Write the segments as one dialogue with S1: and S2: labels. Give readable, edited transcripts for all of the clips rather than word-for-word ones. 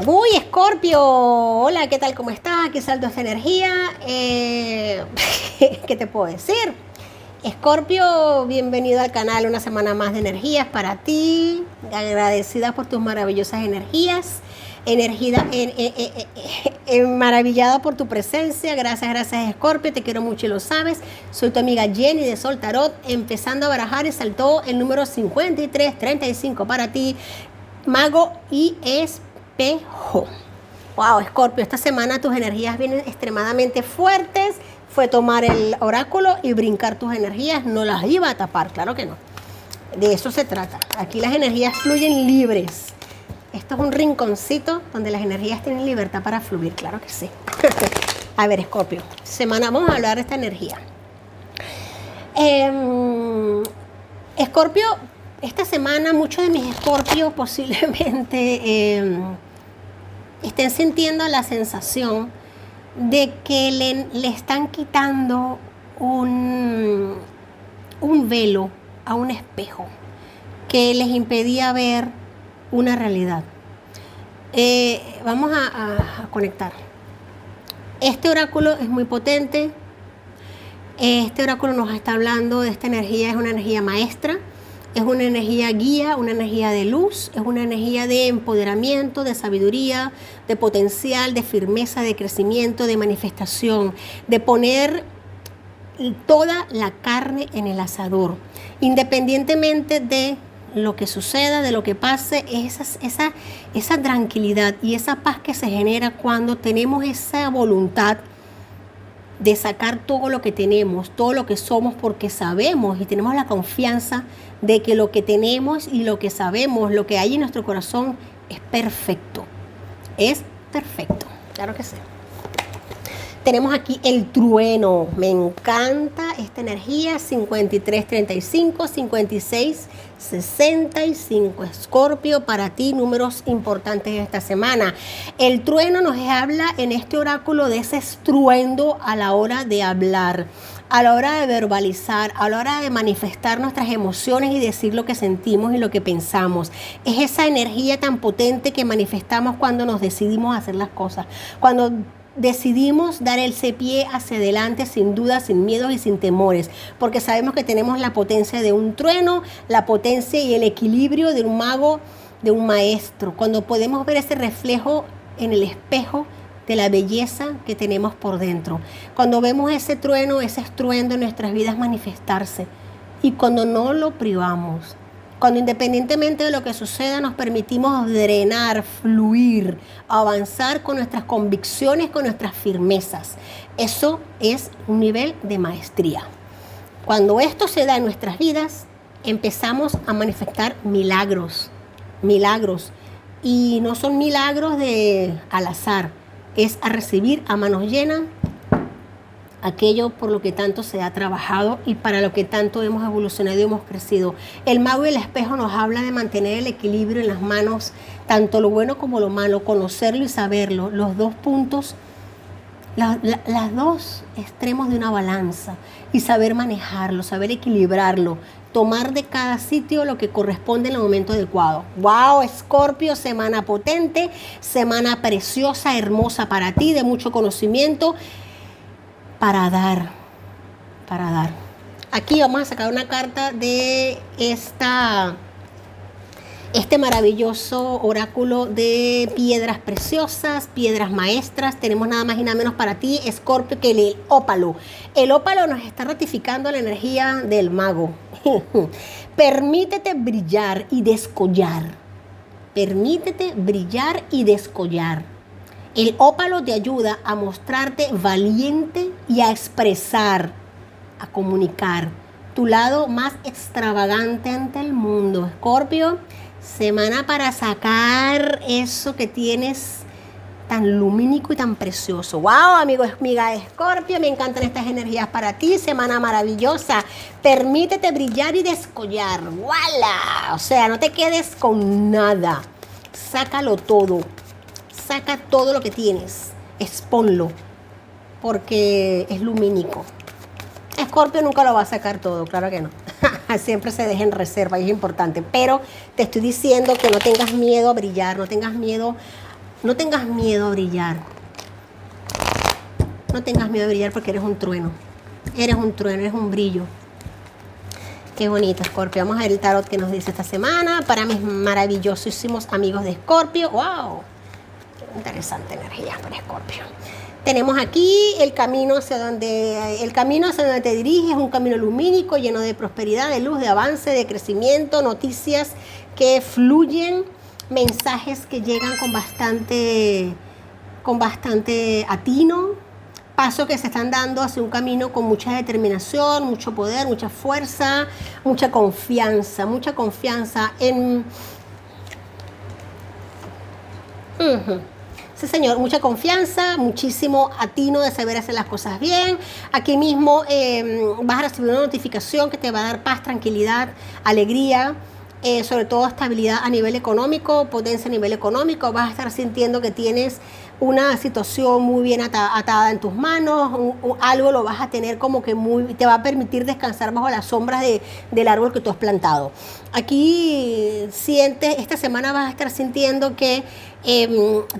S1: Uy, Escorpio, hola, ¿qué tal? ¿Cómo estás? Aquí salto esta energía. ¿Qué te puedo decir? Escorpio, bienvenido al canal, una semana más de energías para ti. Agradecida por tus maravillosas energías. Maravillada por tu presencia. Gracias, Escorpio. Te quiero mucho y lo sabes. Soy tu amiga Jenny de Sol Tarot, empezando a barajar y saltó el número 5335 para ti, Mago y Espejo. Wow, Escorpio, esta semana tus energías vienen extremadamente fuertes. Fue tomar el oráculo y brincar tus energías. No las iba a tapar, claro que no. De eso se trata. Aquí las energías fluyen libres. Esto es un rinconcito donde las energías tienen libertad para fluir, claro que sí. A ver, Escorpio, semana, vamos a hablar de esta energía. Escorpio, esta semana muchos de mis escorpios posiblemente estén sintiendo la sensación de que le están quitando un velo a un espejo que les impedía ver una realidad. Vamos a conectar. Este oráculo es muy potente. Este oráculo nos está hablando de esta energía, es una energía maestra, es una energía guía, una energía de luz, es una energía de empoderamiento, de sabiduría, de potencial, de firmeza, de crecimiento, de manifestación, de poner toda la carne en el asador, independientemente de lo que suceda, de lo que pase, esa tranquilidad y esa paz que se genera cuando tenemos esa voluntad de sacar todo lo que tenemos, todo lo que somos, porque sabemos y tenemos la confianza de que lo que tenemos y lo que sabemos, lo que hay en nuestro corazón es perfecto. Es perfecto, claro que sí. Tenemos aquí el trueno. Me encanta esta energía. 5335, 5665. Escorpio, para ti, números importantes esta semana. El trueno nos habla en este oráculo de ese estruendo a la hora de hablar, a la hora de verbalizar, a la hora de manifestar nuestras emociones y decir lo que sentimos y lo que pensamos. Es esa energía tan potente que manifestamos cuando nos decidimos a hacer las cosas. Cuando decidimos dar el pie hacia adelante sin dudas, sin miedos y sin temores, porque sabemos que tenemos la potencia de un trueno, la potencia y el equilibrio de un mago, de un maestro, cuando podemos ver ese reflejo en el espejo de la belleza que tenemos por dentro, cuando vemos ese trueno, ese estruendo en nuestras vidas manifestarse y cuando no lo privamos. Cuando independientemente de lo que suceda nos permitimos drenar, fluir, avanzar con nuestras convicciones, con nuestras firmezas. Eso es un nivel de maestría. Cuando esto se da en nuestras vidas, empezamos a manifestar milagros. Y no son milagros al azar, es a recibir a manos llenas aquello por lo que tanto se ha trabajado y para lo que tanto hemos evolucionado y hemos crecido. El mago y el espejo nos habla de mantener el equilibrio en las manos, tanto lo bueno como lo malo, conocerlo y saberlo, los dos puntos, las dos extremos de una balanza, y saber manejarlo, saber equilibrarlo, tomar de cada sitio lo que corresponde en el momento adecuado. ¡Wow, Escorpio! Semana potente, semana preciosa, hermosa para ti, de mucho conocimiento, para dar. Aquí vamos a sacar una carta de este maravilloso oráculo de piedras preciosas, piedras maestras. Tenemos nada más y nada menos para ti, Escorpio, que el ópalo. El ópalo nos está ratificando la energía del mago. Permítete brillar y descollar. Permítete brillar y descollar. El ópalo te ayuda a mostrarte valiente y a expresar, a comunicar tu lado más extravagante ante el mundo. Escorpio, semana para sacar eso que tienes tan lumínico y tan precioso. ¡Wow, amiga Escorpio! Me encantan estas energías para ti. Semana maravillosa. Permítete brillar y descollar. ¡Wala! O sea, no te quedes con nada. Sácalo todo. Saca todo lo que tienes, exponlo, porque es lumínico. Escorpio nunca lo va a sacar todo, claro que no. Siempre se deja en reserva y es importante. Pero te estoy diciendo que no tengas miedo a brillar, no tengas miedo No tengas miedo a brillar. No tengas miedo a brillar porque eres un trueno. Eres un trueno, eres un brillo. Qué bonito, Escorpio. Vamos a ver el tarot que nos dice esta semana para mis maravillosísimos amigos de Escorpio. ¡Wow! Qué interesante energía para Escorpio. Tenemos aquí el camino hacia donde te diriges, un camino lumínico lleno de prosperidad, de luz, de avance, de crecimiento, noticias que fluyen, mensajes que llegan con bastante atino, pasos que se están dando hacia un camino con mucha determinación, mucho poder, mucha fuerza, mucha confianza en... Sí, señor, mucha confianza, muchísimo atino de saber hacer las cosas bien. Aquí mismo vas a recibir una notificación que te va a dar paz, tranquilidad, alegría, sobre todo estabilidad a nivel económico, potencia a nivel económico. Vas a estar sintiendo que tienes una situación muy bien atada en tus manos, algo lo vas a tener como que te va a permitir descansar bajo las sombras del árbol que tú has plantado. Aquí esta semana vas a estar sintiendo que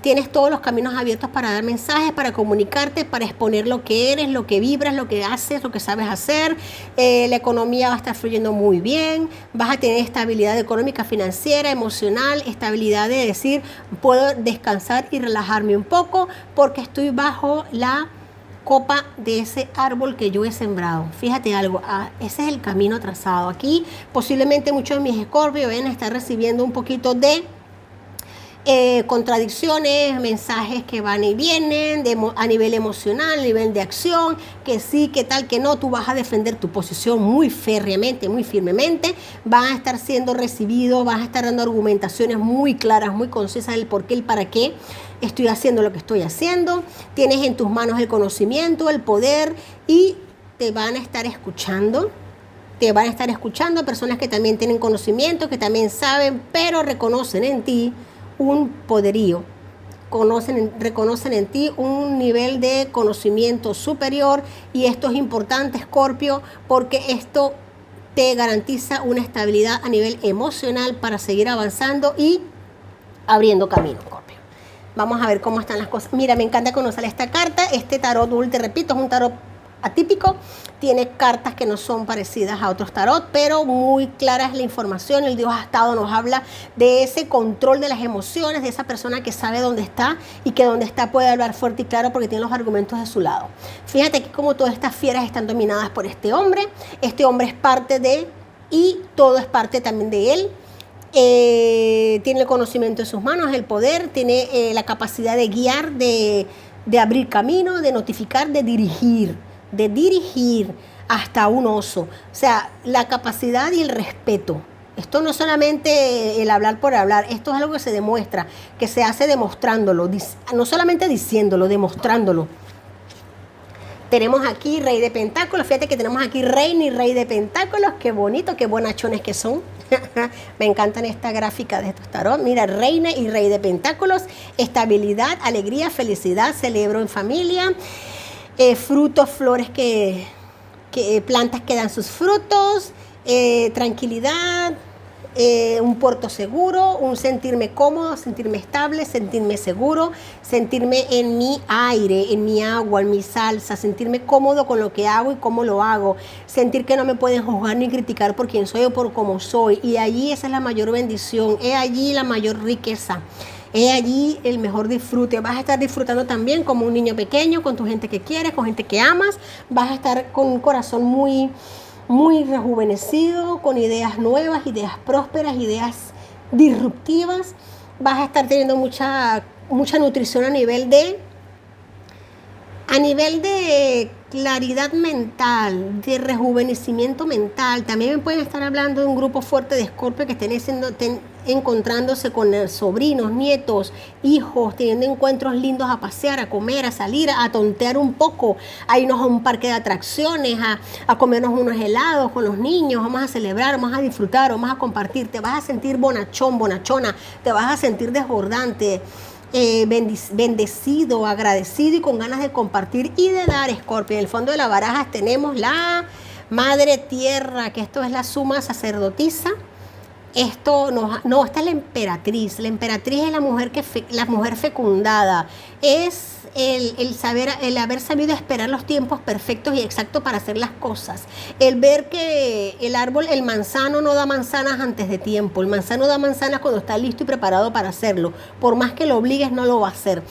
S1: tienes todos los caminos abiertos para dar mensajes, para comunicarte, para exponer lo que eres, lo que vibras, lo que haces, lo que sabes hacer. La economía va a estar fluyendo muy bien, vas a tener estabilidad económica, financiera, emocional, estabilidad de decir, puedo descansar y relajarme un poco porque estoy bajo la copa de ese árbol que yo he sembrado. Fíjate algo, ese es el camino trazado. Aquí posiblemente muchos de mis Escorpios van a estar recibiendo un poquito de contradicciones, mensajes que van y vienen a nivel emocional, a nivel de acción, que sí, que tal, que no. Tú vas a defender tu posición muy férreamente, muy firmemente, vas a estar siendo recibido, vas a estar dando argumentaciones muy claras, muy concisas del por qué, el para qué estoy haciendo lo que estoy haciendo. Tienes en tus manos el conocimiento, el poder, y te van a estar escuchando. Te van a estar escuchando personas que también tienen conocimiento, que también saben, pero reconocen en ti un poderío, reconocen en ti un nivel de conocimiento superior, y esto es importante, Escorpio, porque esto te garantiza una estabilidad a nivel emocional para seguir avanzando y abriendo camino, Escorpio. Vamos a ver cómo están las cosas. Mira, me encanta conocer esta carta. Este tarot, te repito, es un tarot atípico, tiene cartas que no son parecidas a otros tarot, pero muy clara es la información. El Dios Astado nos habla de ese control de las emociones, de esa persona que sabe dónde está y que donde está puede hablar fuerte y claro porque tiene los argumentos de su lado. Fíjate aquí como todas estas fieras están dominadas por este hombre. Este hombre es parte de, y todo es parte también de él. Tiene el conocimiento en sus manos, el poder, tiene la capacidad de guiar, de abrir camino, de notificar, de dirigir hasta un oso. O sea, la capacidad y el respeto. Esto no es solamente el hablar por hablar, esto es algo que se demuestra, que se hace demostrándolo, no solamente diciéndolo, demostrándolo. Tenemos aquí Rey de Pentáculos, fíjate que tenemos aquí Reina y Rey de Pentáculos, qué bonito, qué bonachones que son. Me encantan esta gráfica de estos tarot. Mira, Reina y Rey de Pentáculos, estabilidad, alegría, felicidad, celebro en familia. Frutos, flores plantas que dan sus frutos, tranquilidad, un puerto seguro, un sentirme cómodo, sentirme estable, sentirme seguro, sentirme en mi aire, en mi agua, en mi salsa, sentirme cómodo con lo que hago y cómo lo hago, sentir que no me pueden juzgar ni criticar por quién soy o por cómo soy. Y allí esa es la mayor bendición, es allí la mayor riqueza. Es allí el mejor disfrute. Vas a estar disfrutando también como un niño pequeño, con tu gente que quieres, con gente que amas. Vas a estar con un corazón muy, muy rejuvenecido, con ideas nuevas, ideas prósperas, ideas disruptivas. Vas a estar teniendo mucha nutrición a nivel de claridad mental, de rejuvenecimiento mental. También me pueden estar hablando de un grupo fuerte de Escorpio que estén encontrándose con sobrinos, nietos, hijos, teniendo encuentros lindos a pasear, a comer, a salir, a tontear un poco, a irnos a un parque de atracciones, a comernos unos helados con los niños. Vamos a celebrar, vamos a disfrutar, vamos a compartir. Te vas a sentir bonachón, bonachona, te vas a sentir desbordante, bendecido, agradecido y con ganas de compartir y de dar, Escorpio. En el fondo de la baraja tenemos la Madre Tierra, que esto es la suma sacerdotisa, Esto no, esta es la emperatriz. La emperatriz es la mujer fecundada. Es el haber sabido esperar los tiempos perfectos y exactos para hacer las cosas. El ver que el manzano no da manzanas antes de tiempo. El manzano da manzanas cuando está listo y preparado para hacerlo. Por más que lo obligues, no lo va a hacer.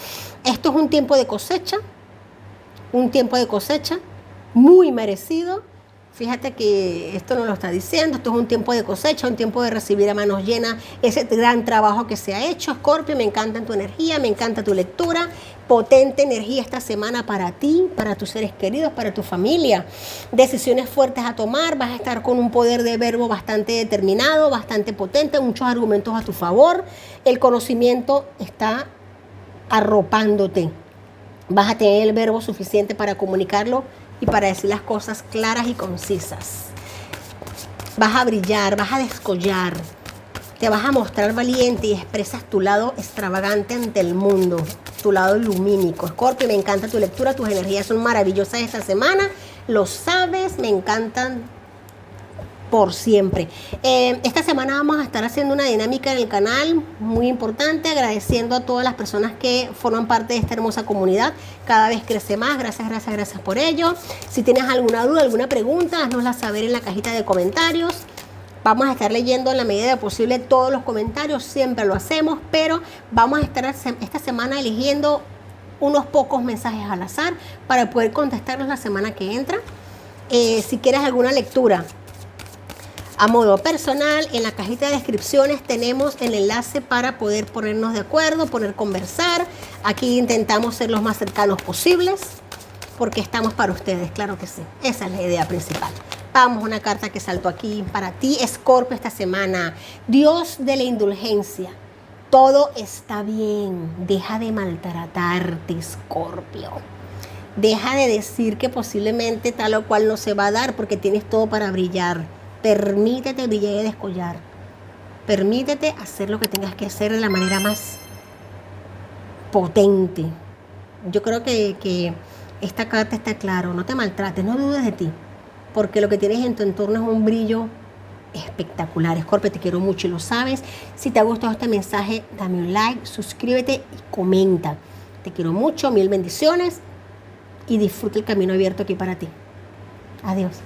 S1: Esto es un tiempo de cosecha muy merecido. Fíjate que esto no lo está diciendo, esto es un tiempo de cosecha, un tiempo de recibir a manos llenas ese gran trabajo que se ha hecho. Escorpio, me encanta tu energía, me encanta tu lectura. Potente energía esta semana para ti, para tus seres queridos, para tu familia. Decisiones fuertes a tomar, vas a estar con un poder de verbo bastante determinado, bastante potente, muchos argumentos a tu favor. El conocimiento está arropándote. Vas a tener el verbo suficiente para comunicarlo y para decir las cosas claras y concisas. Vas a brillar, vas a descollar, te vas a mostrar valiente y expresas tu lado extravagante ante el mundo, tu lado lumínico. Escorpio, me encanta tu lectura, tus energías son maravillosas esta semana, lo sabes, me encantan por siempre. Esta semana vamos a estar haciendo una dinámica en el canal muy importante, agradeciendo a todas las personas que forman parte de esta hermosa comunidad. Cada vez crece más, gracias por ello. Si tienes alguna duda, alguna pregunta, haznosla saber en la cajita de comentarios. Vamos a estar leyendo en la medida de posible todos los comentarios, siempre lo hacemos, pero vamos a estar esta semana eligiendo unos pocos mensajes al azar para poder contestarlos la semana que entra. Si quieres alguna lectura a modo personal, en la cajita de descripciones tenemos el enlace para poder ponernos de acuerdo, poder conversar. Aquí intentamos ser los más cercanos posibles, porque estamos para ustedes, claro que sí. Esa es la idea principal. Vamos, una carta que saltó aquí para ti, Escorpio, esta semana. Dios de la indulgencia. Todo está bien. Deja de maltratarte, Escorpio. Deja de decir que posiblemente tal o cual no se va a dar porque tienes todo para brillar. Permítete brillar y descollar. Permítete hacer lo que tengas que hacer de la manera más potente. Yo creo que esta carta está claro. No te maltrates, no dudes de ti. Porque lo que tienes en tu entorno es un brillo espectacular. Escorpio, te quiero mucho y lo sabes. Si te ha gustado este mensaje, dame un like, suscríbete y comenta. Te quiero mucho, mil bendiciones y disfruta el camino abierto aquí para ti. Adiós.